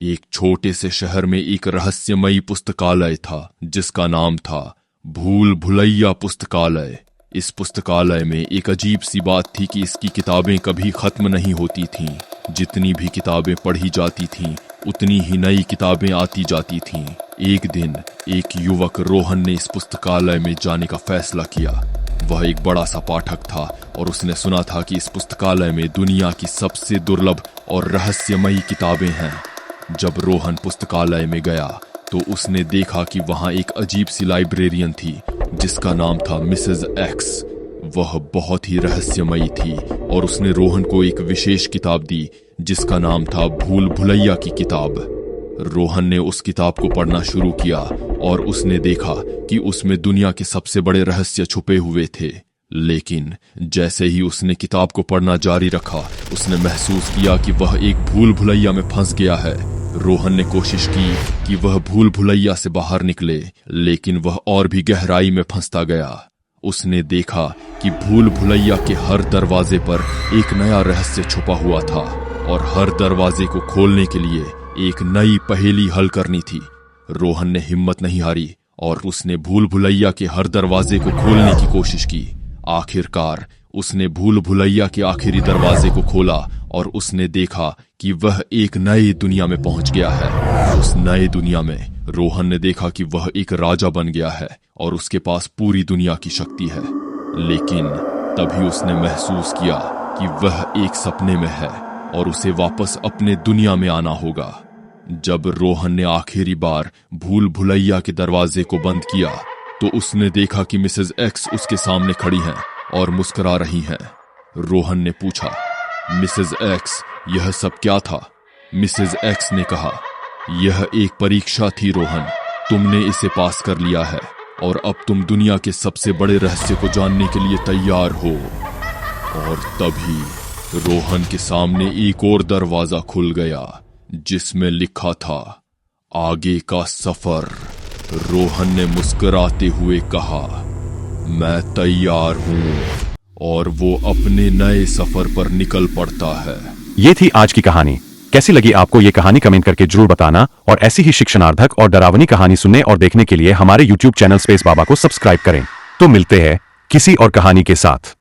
एक छोटे से शहर में एक रहस्यमयी पुस्तकालय था जिसका नाम था भूल भुलैया पुस्तकालय। इस पुस्तकालय में एक अजीब सी बात थी कि इसकी किताबें कभी खत्म नहीं होती थीं। जितनी भी किताबें पढ़ी जाती थीं उतनी ही नई किताबें आती जाती थीं। एक दिन एक युवक रोहन ने इस पुस्तकालय में जाने का फैसला किया। वह एक बड़ा सा पाठक था और उसने सुना था कि इस पुस्तकालय में दुनिया की सबसे दुर्लभ और रहस्यमयी किताबें हैं। जब रोहन पुस्तकालय में गया तो उसने देखा कि वहां एक अजीब सी लाइब्रेरियन थी जिसका नाम था मिसेज एक्स। वह बहुत ही रहस्यमयी थी और उसने रोहन को एक विशेष किताब दी जिसका नाम था भूल भुलैया की किताब। रोहन ने उस किताब को पढ़ना शुरू किया और उसने देखा कि उसमें दुनिया के सबसे बड़े रहस्य छुपे हुए थे। लेकिन जैसे ही उसने किताब को पढ़ना जारी रखा उसने महसूस किया कि वह एक भूल भुलैया में फंस गया है। रोहन ने कोशिश की कि वह भूल भुलैया से बाहर निकले, लेकिन वह और भी गहराई में फंसता गया। उसने देखा कि भूल भुलैया के हर दरवाजे पर एक नया रहस्य छुपा हुआ था और हर दरवाजे को खोलने के लिए एक नई पहेली हल करनी थी। रोहन ने हिम्मत नहीं हारी और उसने भूल भुलैया के हर दरवाजे को खोलने की कोशिश की। आखिरकार उसने भूल भुलैया के आखिरी दरवाजे को खोला और उसने देखा कि वह एक नई दुनिया में पहुंच गया है। उस नई दुनिया में रोहन ने देखा कि वह एक राजा बन गया है और उसके पास पूरी दुनिया की शक्ति है। लेकिन तभी उसने महसूस किया कि वह एक सपने में है और उसे वापस अपने दुनिया में आना होगा। जब रोहन ने आखिरी बार भूल भुलैया के दरवाजे को बंद किया तो उसने देखा कि मिसेज एक्स उसके सामने खड़ी हैं और मुस्कुरा रही हैं। रोहन ने पूछा, मिसेज एक्स, यह सब क्या था? मिसेज एक्स ने कहा, यह एक परीक्षा थी रोहन, तुमने इसे पास कर लिया है और अब तुम दुनिया के सबसे बड़े रहस्य को जानने के लिए तैयार हो। और तभी रोहन के सामने एक और दरवाजा खुल गया जिसमें लिखा था आगे का सफर। रोहन ने मुस्कुराते हुए कहा, मैं तैयार हूं, और वो अपने नए सफर पर निकल पड़ता है। ये थी आज की कहानी। कैसी लगी आपको ये कहानी कमेंट करके जरूर बताना और ऐसी ही शिक्षणार्थक और डरावनी कहानी सुनने और देखने के लिए हमारे YouTube चैनल स्पेस बाबा को सब्सक्राइब करें। तो मिलते हैं किसी और कहानी के साथ।